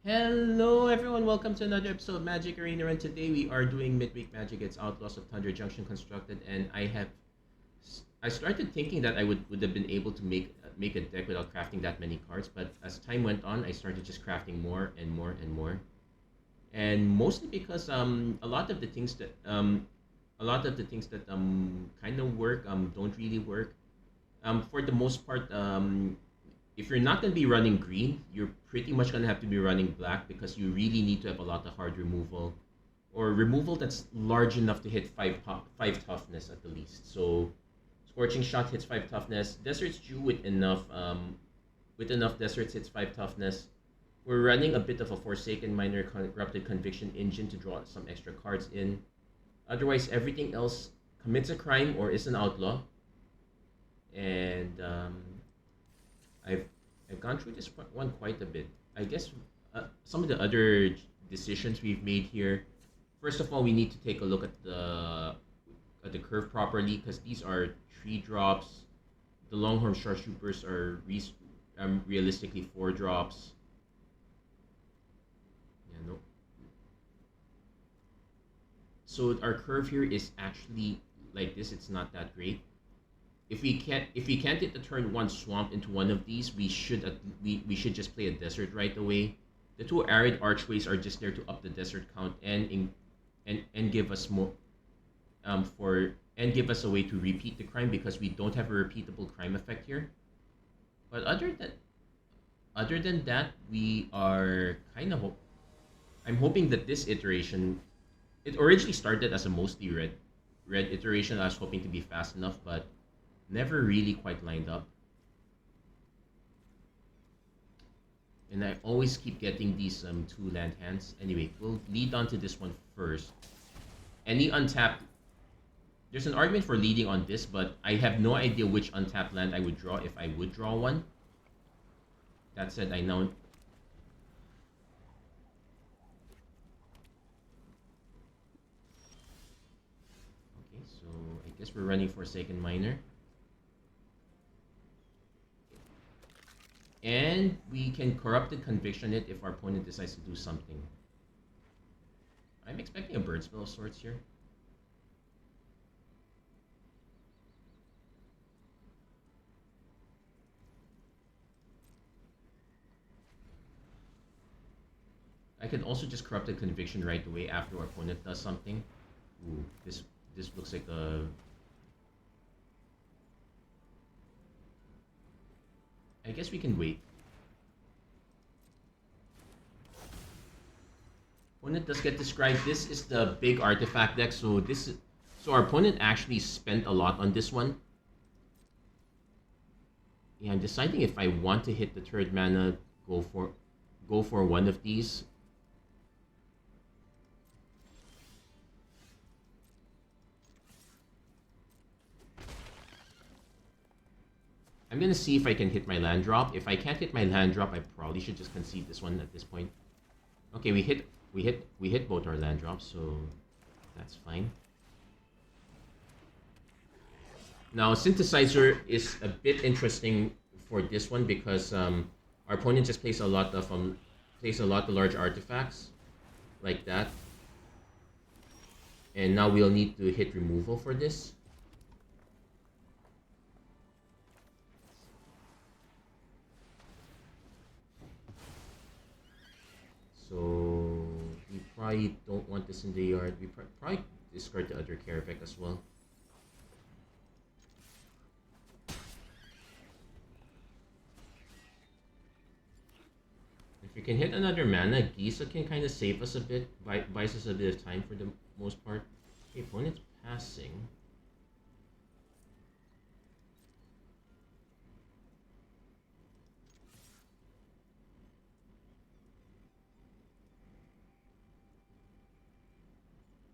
Hello everyone, welcome to another episode of Magic Arena, and today we are doing Midweek Magic. It's Outlaws of Thunder Junction constructed, and I started thinking that I would have been able to make a deck without crafting that many cards, but as time went on, I started just crafting more and more and more. And mostly because a lot of the things that kind of work don't really work. For the most part, if you're not going to be running green, you're pretty much going to have to be running black because you really need to have a lot of hard removal or removal that's large enough to hit five toughness at the least. So Scorching Shot hits 5 toughness. Desert's Dew with enough deserts hits 5 toughness. We're running a bit of a Forsaken Minor Corrupted Conviction engine to draw some extra cards in. Otherwise, everything else commits a crime or is an outlaw. And I've I've gone through this one quite a bit. I guess some of the other decisions we've made here. First of all, we need to take a look at the curve properly because these are 3 drops. The Longhorn Sharpshooters are realistically 4 drops. Yeah, no. So our curve here is actually like this. It's not that great. If we can't hit the turn 1 swamp into one of these, we should just play a desert right away. The 2 arid archways are just there to up the desert count and give us more give us a way to repeat the crime because we don't have a repeatable crime effect here. But other than that, we are kind of I'm hoping that this iteration, it originally started as a mostly red iteration. I was hoping to be fast enough, but never really quite lined up. And I always keep getting these 2 land hands. Anyway, we'll lead on to this one first. Any untapped... There's an argument for leading on this, but I have no idea which untapped land I would draw if I would draw one. That said, I know... Okay, so I guess we're running Forsaken Miner. And we can Corrupted Conviction it if our opponent decides to do something. I'm expecting a Bird Spell of sorts here. I can also just Corrupted Conviction right away after our opponent does something. Ooh, this looks like a... I guess we can wait. Opponent does get described. This is the big artifact deck, so our opponent actually spent a lot on this one. Yeah, I'm deciding if I want to hit the 3rd mana, go for one of these. I'm gonna see if I can hit my land drop. If I can't hit my land drop, I probably should just concede this one at this point. Okay, we hit both our land drops, so that's fine. Now, Synthesizer is a bit interesting for this one because our opponent just plays a lot of large artifacts like that, and now we'll need to hit removal for this. So we probably don't want this in the yard. We probably discard the other Carapac as well. If we can hit another mana, Gisa can kind of save us a bit, buys us a bit of time for the most part. Okay, opponent's passing.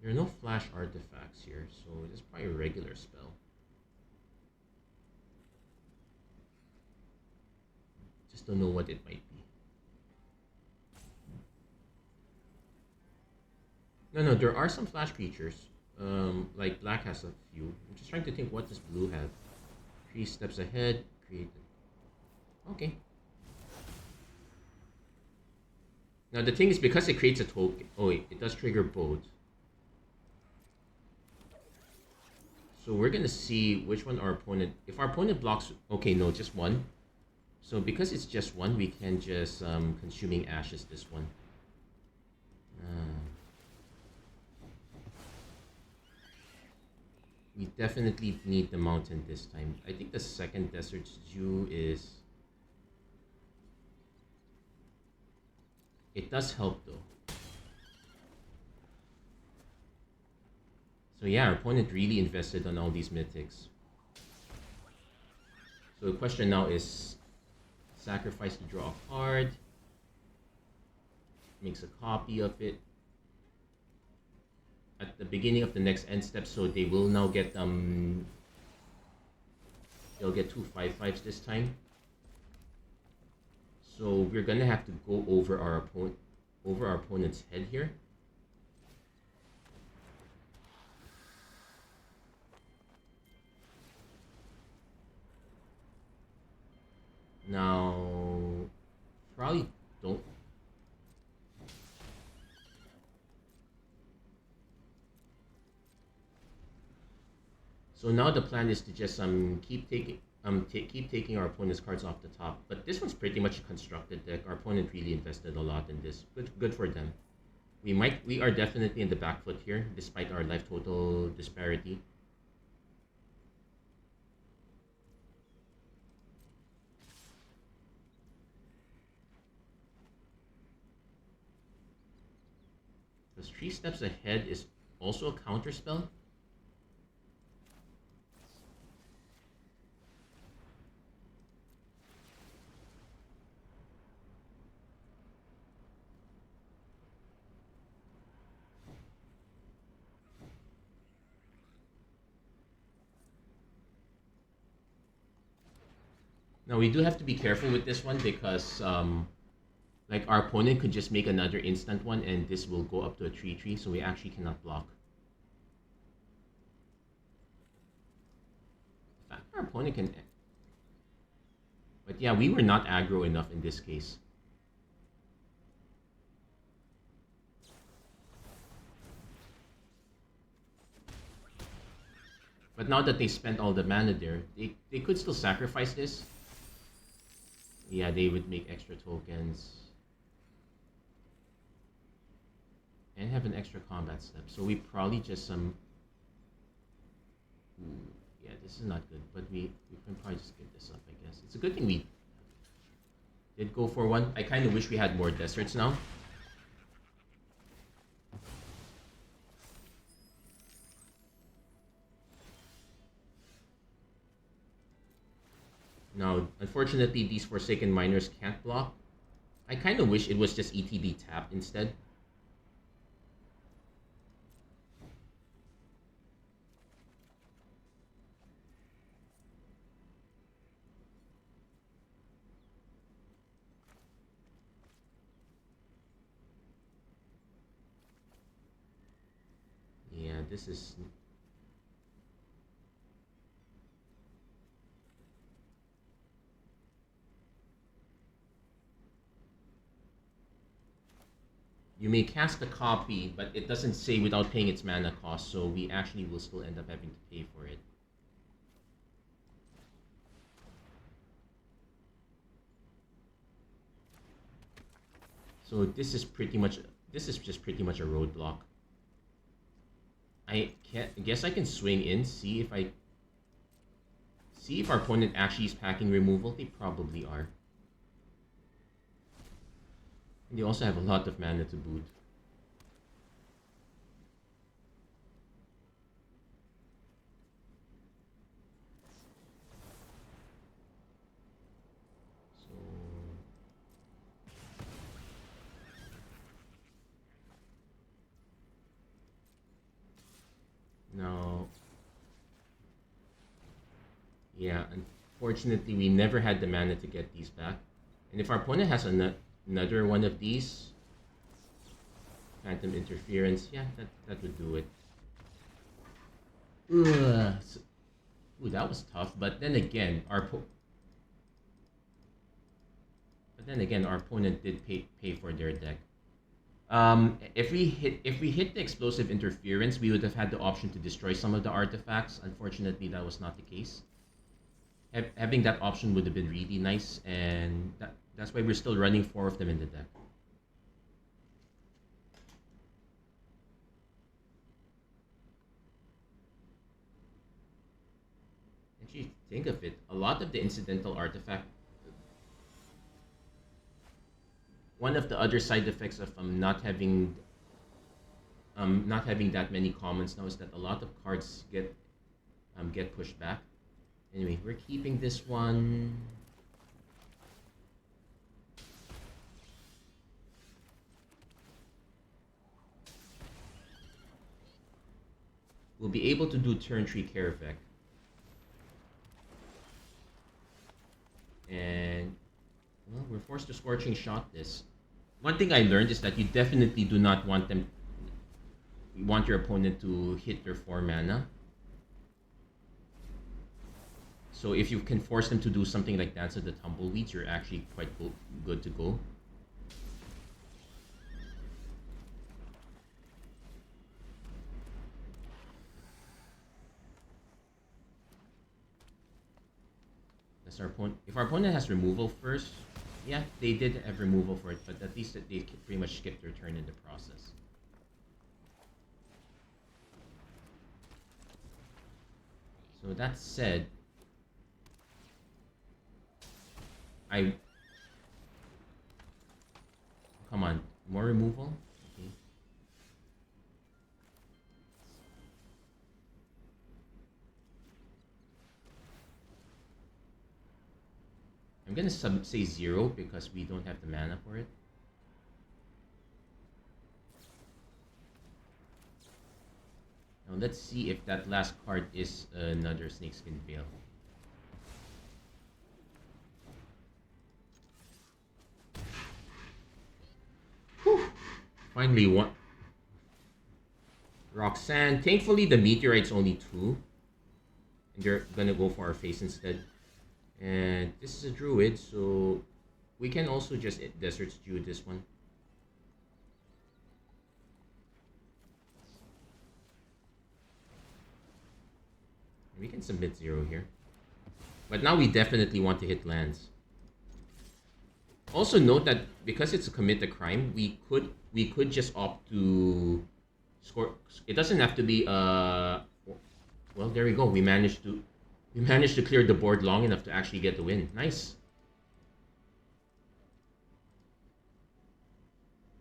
There are no flash artifacts here, so it's probably a regular spell. Just don't know what it might be. No, there are some flash creatures. Like black has a few. I'm just trying to think, what does blue have? 3 steps ahead, create. Okay. Now the thing is, because it creates a token. Oh wait, it does trigger both. So we're gonna see which one our opponent. If our opponent blocks, okay, no, just one. So because it's just one, we can just consuming ashes this one. We definitely need the mountain this time. I think the second desert stew is. It does help though. So yeah, our opponent really invested on all these mythics. So the question now is sacrifice to draw a card. Makes a copy of it. At the beginning of the next end step, so they will now get they'll get 2 5/5s this time. So we're gonna have to go over our opponent's head here. Now probably don't. So now the plan is to just keep taking our opponent's cards off the top. But this one's pretty much a constructed deck. Our opponent really invested a lot in this. Good for them. We are definitely in the back foot here, despite our life total disparity. Because 3 steps ahead is also a counter spell. Now we do have to be careful with this one because like our opponent could just make another instant one and this will go up to a 3/3, so we actually cannot block. In fact, our opponent can. But yeah, we were not aggro enough in this case. But now that they spent all the mana there, they could still sacrifice this. Yeah, they would make extra tokens. And have an extra combat step. So we probably just Ooh, yeah, this is not good. But we can probably just give this up, I guess. It's a good thing we did go for one. I kind of wish we had more deserts now. Now, unfortunately, these Forsaken Miners can't block. I kind of wish it was just ETB tap instead. Yeah, this is. You may cast a copy, but it doesn't say without paying its mana cost, so we actually will still end up having to pay for it. So this is just pretty much a roadblock. I guess I can swing in, see if our opponent actually is packing removal. They probably are. And they also have a lot of mana to boot. So now, yeah, unfortunately we never had the mana to get these back. And if our opponent has another one of these, Phantom Interference, yeah, that would do it. Ugh. So, ooh, that was tough. But then again, our opponent did pay for their deck. If we hit the explosive interference, we would have had the option to destroy some of the artifacts. Unfortunately, that was not the case. Having that option would have been really nice, and that's why we're still running 4 of them in the deck. Actually, think of it, a lot of the incidental artifact. One of the other side effects of not having that many commons now is that a lot of cards get pushed back. Anyway, we're keeping this one. We'll be able to do turn 3 Karavek. And well, we're forced to Scorching Shot this. One thing I learned is that you definitely do not want them. You want your opponent to hit their 4 mana. So if you can force them to do something like Dance of the Tumbleweeds, you're actually quite good to go. That's our opponent. If our opponent has removal first, yeah, they did have removal for it, but at least they pretty much skipped their turn in the process. So that said, come on, more removal? Okay. I'm gonna say 0 because we don't have the mana for it. Now let's see if that last card is another Snakeskin Veil. Whew. Finally one. Roxanne. Thankfully the Meteorite's only 2. And they're gonna go for our face instead. And this is a Druid, so we can also just Desert Stew this one. We can submit 0 here. But now we definitely want to hit lands. Also note that because it's a commit a crime, we could just opt to score. It doesn't have to be well, there we go. We managed to clear the board long enough to actually get the win. Nice.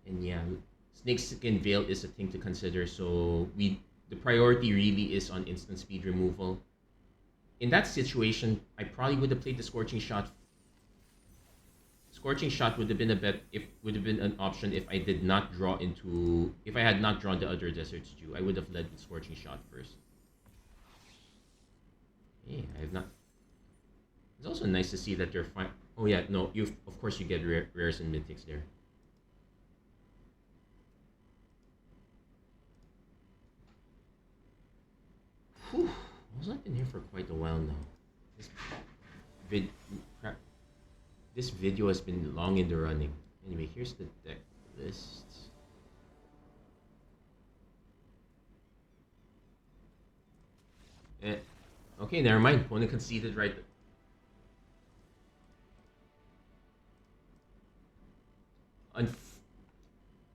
And yeah, Snakeskin Veil is a thing to consider. So the priority really is on instant speed removal. In that situation, I probably would have played the Scorching Shot. Scorching Shot would have been an option if I had not drawn the other Desert Stew. I would have led with Scorching Shot first. Hey, I have not. It's also nice to see that they're fine. Oh yeah, no, of course you get rares and mythics there. Whew. I've been here for quite a while now. This video has been long in the running. Anyway, here's the deck list. Okay, never mind. Opponent conceded right.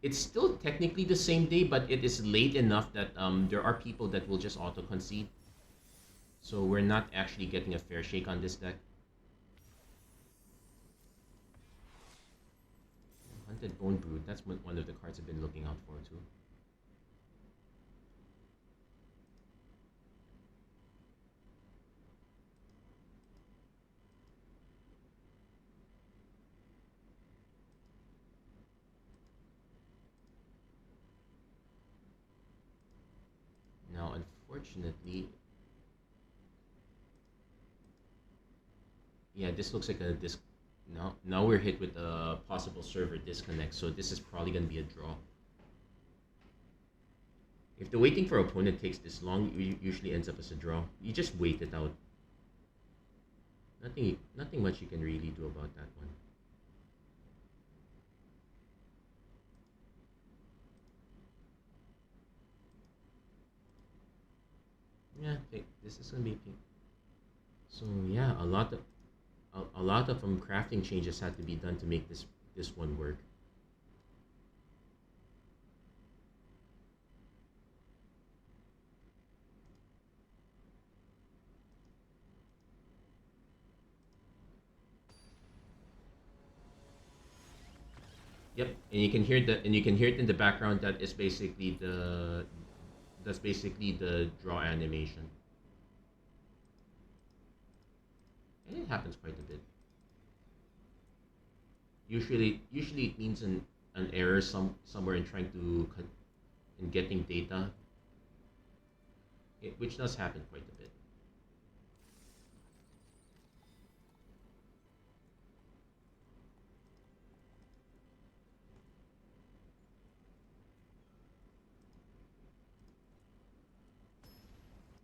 It's still technically the same day, but it is late enough that there are people that will just auto concede. So we're not actually getting a fair shake on this deck. Hunted Bone Brood, that's one of the cards I've been looking out for too. Now, unfortunately, yeah, this looks like a disc. Now we're hit with a possible server disconnect, so this is probably going to be a draw. If the waiting for opponent takes this long, it usually ends up as a draw. You just wait it out. Nothing much you can really do about that one. Yeah, pink. This is gonna be pink. So yeah, a lot of crafting changes had to be done to make this one work. Yep, and you can hear it in the background. That's basically the draw animation, and it happens quite a bit. Usually it means an error somewhere in trying to in getting data, which does happen quite a bit.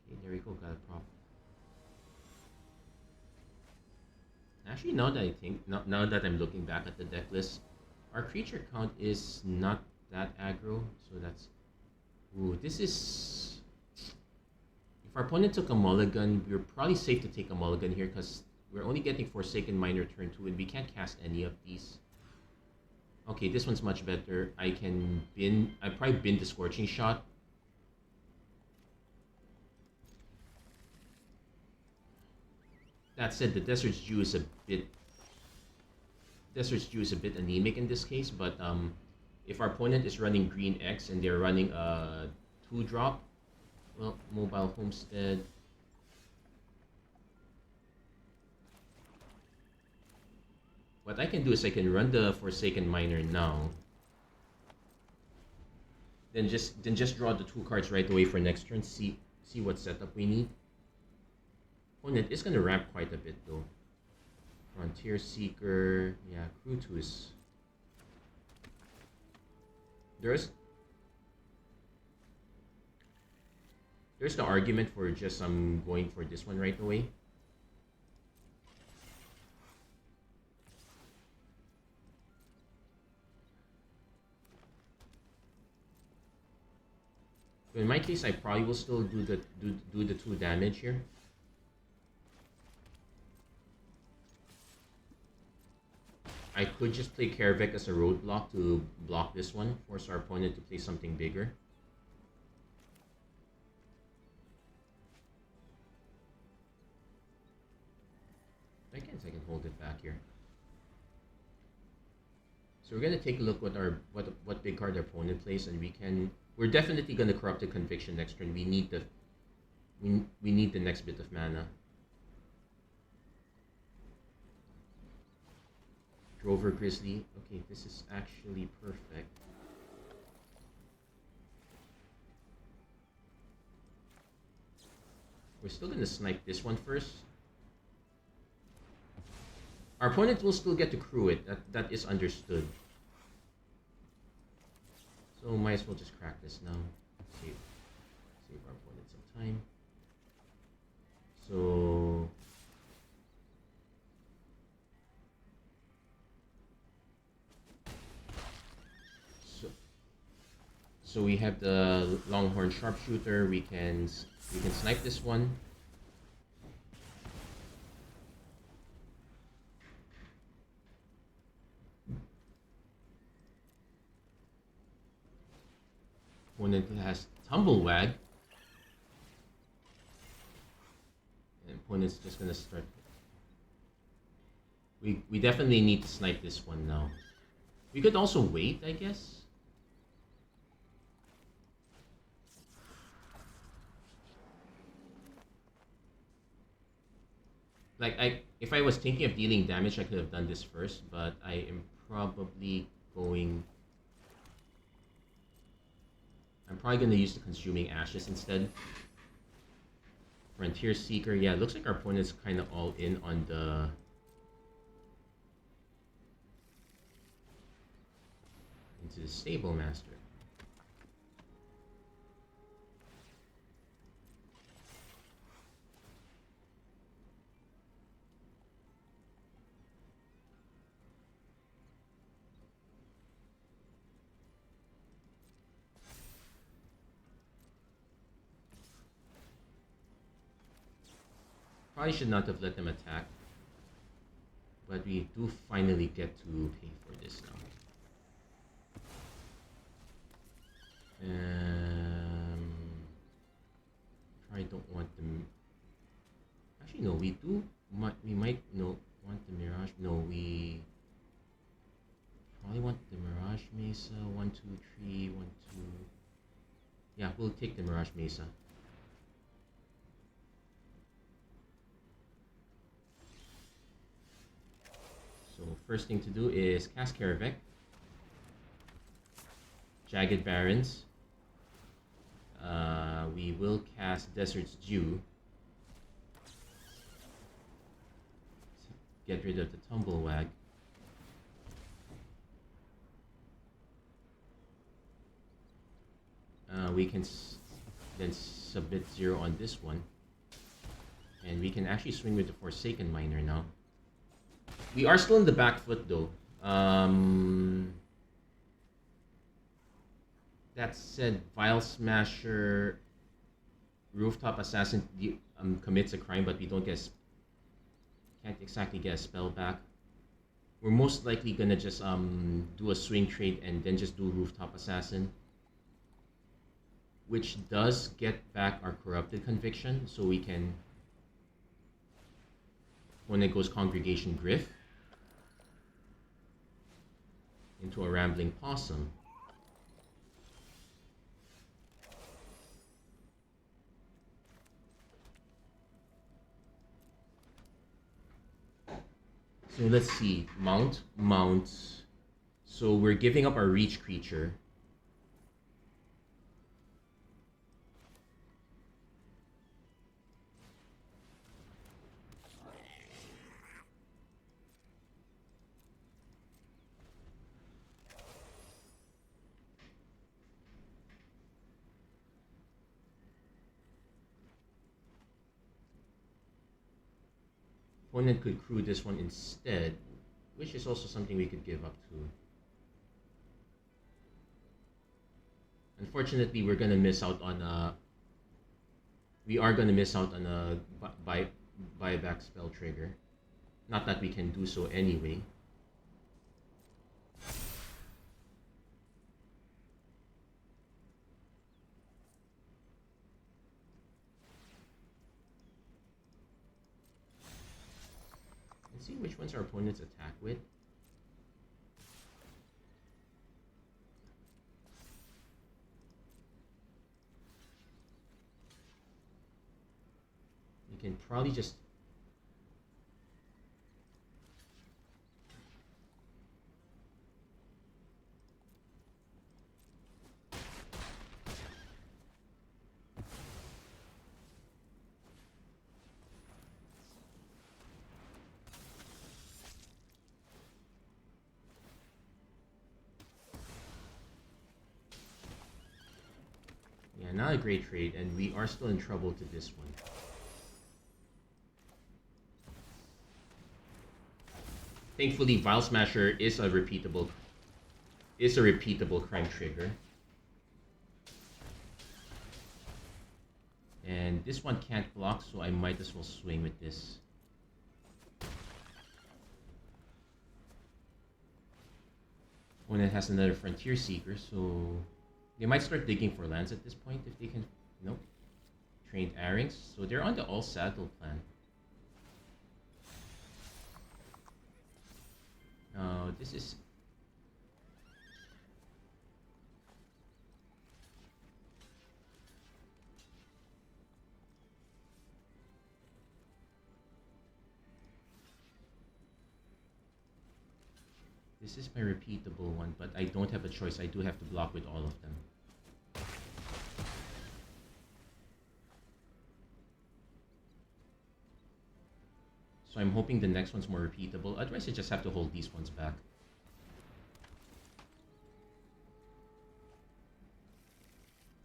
Okay, there we go. Got a prop. Actually, now that I'm looking back at the deck list, our creature count is not that aggro. So that's ooh. This is if our opponent took a mulligan, we're probably safe to take a mulligan here because we're only getting Forsaken Miner turn 2 and we can't cast any of these. Okay, this one's much better. I probably bin the Scorching Shot. That said, the Desert's Dew is a bit anemic in this case, but if our opponent is running green X and they're running a 2-drop, well, Mobile Homestead. What I can do is I can run the Forsaken Miner now. Then just draw the 2 cards right away for next turn. See what setup we need. Opponent is gonna ramp quite a bit though. Frontier Seeker, yeah, Crew 2 is. There's the argument for just going for this one right away. In my case, I probably will still do the 2 damage here. I could just play Karavek as a roadblock to block this one, force our opponent to play something bigger. I guess I can hold it back here. So we're gonna take a look what big card our opponent plays, and we're definitely gonna corrupt the Conviction next turn. We need the next bit of mana. Drover Grizzly. Okay, this is actually perfect. We're still gonna snipe this one first. Our opponent will still get to crew it. That is understood. So might as well just crack this now. Save our opponent some time. So So we have the Longhorn Sharpshooter. We can snipe this one. Opponent has Tumblewag. And opponent's just gonna start. We definitely need to snipe this one now. We could also wait, I guess. If I was thinking of dealing damage, I could have done this first, but I am probably going. I'm probably going to use the Consuming Ashes instead. Frontier Seeker, yeah, it looks like our opponent's kind of all in on the. Into the Stable Master. Probably should not have let them attack. But we do finally get to pay for this now. I don't want them. Actually, no. We might no want the Mirage. No, we probably want the Mirage Mesa. 1, 2, 3, 1, 2. Yeah, we'll take the Mirage Mesa. So first thing to do is cast Karavek, Jagged Barrens. We will cast Desert's Dew. Get rid of the Tumblewag. We can then submit 0 on this one. And we can actually swing with the Forsaken Miner now. We are still in the back foot though. That said, Vile Smasher, Rooftop Assassin commits a crime, but we don't get can't exactly get a spell back. We're most likely gonna just do a swing trade and then just do Rooftop Assassin, which does get back our Corrupted Conviction, so we can, when it goes Congregation Griff into a Rambling Possum. So let's see, mount. So we're giving up our reach creature. Opponent could crew this one instead, which is also something we could give up to. Unfortunately, we're gonna miss out on a. We are gonna miss out on a buyback spell trigger. Not that we can do so anyway. See which ones our opponents attack with. You can probably just not a great trade, and we are still in trouble to this one. Thankfully, Vile Smasher is a repeatable crime trigger. And this one can't block, so I might as well swing with this. Opponent has another Frontier Seeker, so they might start digging for lands at this point if they can. Nope. Trained Arings. So they're on the all saddle plan. This is. This is my repeatable one, but I don't have a choice. I do have to block with all of them. So I'm hoping the next one's more repeatable. Otherwise, I just have to hold these ones back.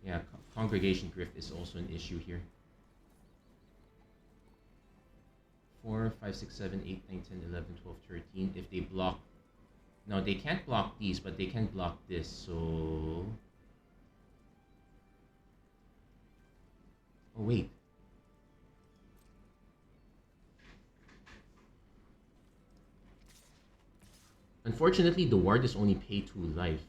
Yeah, Congregation Griff is also an issue here. 4, 5, 6, 7, 8, 9, 10, 11, 12, 13. If they block... Now, they can't block these, but they can block this, so... Oh, wait. Unfortunately, the ward is only pay 2 life.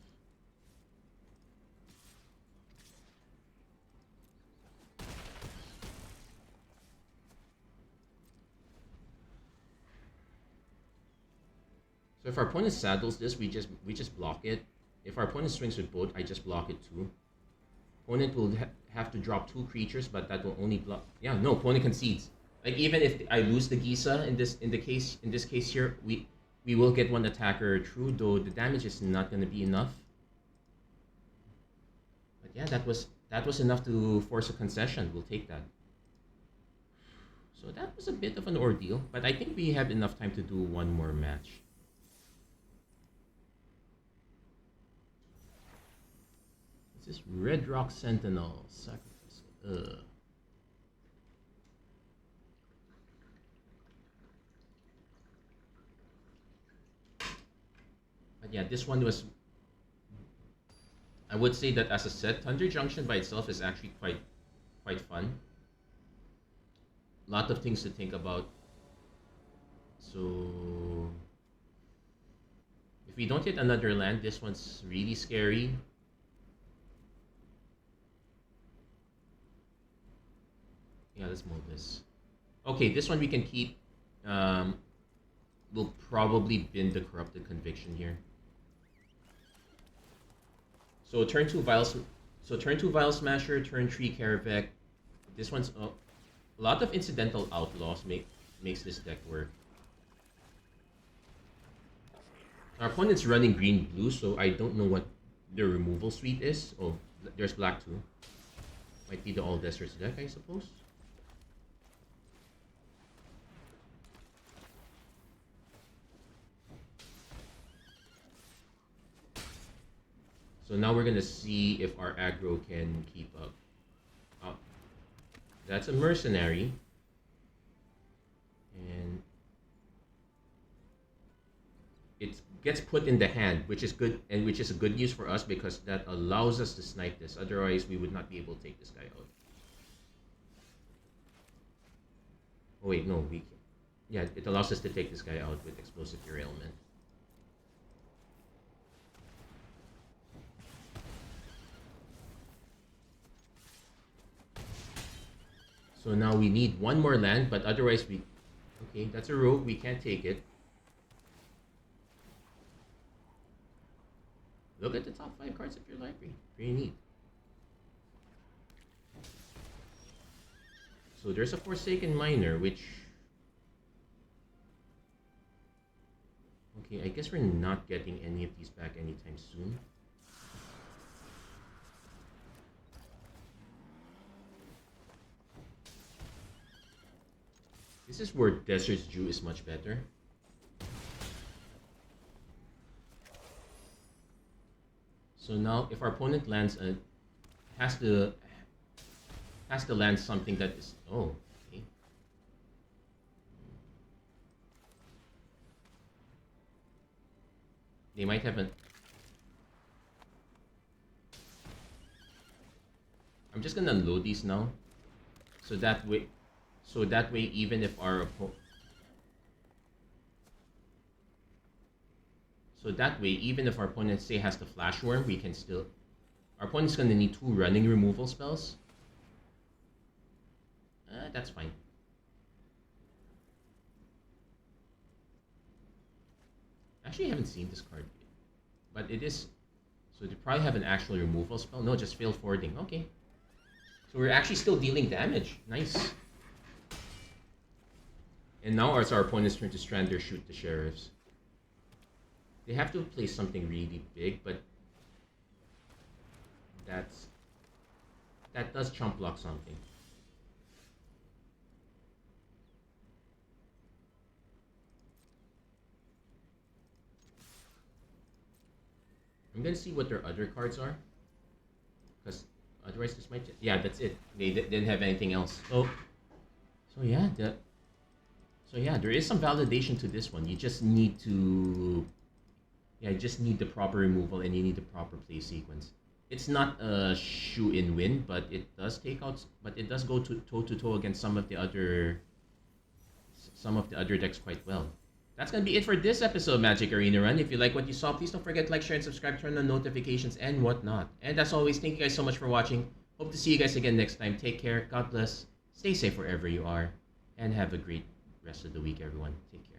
So if our opponent saddles this, we just block it. If our opponent swings with both, I just block it too. Opponent will have to drop 2 creatures, but that will only block. Yeah, no, opponent concedes. Like even if I lose the Gisa in this case here, we will get 1 attacker through, though the damage is not going to be enough. But yeah, that was enough to force a concession. We'll take that. So that was a bit of an ordeal, but I think we have enough time to do 1 more match. This is Red Rock Sentinel Sacrifice. But yeah, this one was. I would say that as a set, Thunder Junction by itself is actually quite fun. Lot of things to think about. So if we don't hit another land, this one's really scary. Yeah, let's move this. Okay, this one we can keep. We'll probably bin the Corrupted Conviction here. So turn 2 Vile. So turn 2 Vile Smasher, turn 3 Karavek. This one's a lot of incidental outlaws makes this deck work. Our opponent's running green blue, so I don't know what the removal suite is. Oh, there's black too. Might be the all deserts deck, I suppose. So now we're gonna see if our aggro can keep up. Oh, that's a mercenary, and it gets put in the hand, which is good, and which is a good news for us because that allows us to snipe this. Otherwise, we would not be able to take this guy out. Oh wait, no, we can. Yeah, it allows us to take this guy out with Explosive Derailment. So now we need 1 more land, but otherwise we... Okay, that's a rogue, we can't take it. Look at the top 5 cards of your library. Pretty neat. So there's a Forsaken Miner, which... Okay, I guess we're not getting any of these back anytime soon. This is where Desert's Dew is much better. So now, if our opponent lands has to land something that is okay. They might have an. I'm just gonna unload these now, so that way. Even if our opponent say has the Flash Worm, we can still. Our opponent's gonna need 2 running removal spells. That's fine. Actually, I haven't seen this card yet, but it is. So they probably have an actual removal spell. No, just failed forwarding. Okay. So we're actually still dealing damage. Nice. And now it's our opponent's turn to strand or shoot the sheriffs. They have to play something really big, but that does chump block something. I'm gonna see what their other cards are, because otherwise this might. Yeah, that's it. They didn't have anything else. So yeah, there is some validation to this one. You just need to, you just need the proper removal and you need the proper play sequence. It's not a shoe-in win, but it does take out. But it does go toe to toe against some of the other decks quite well. That's gonna be it for this episode of Magic Arena Run. If you like what you saw, please don't forget to like, share, and subscribe, turn on notifications and whatnot. And as always, thank you guys so much for watching. Hope to see you guys again next time. Take care, God bless, stay safe wherever you are, and have a great rest of the week, everyone. Take care.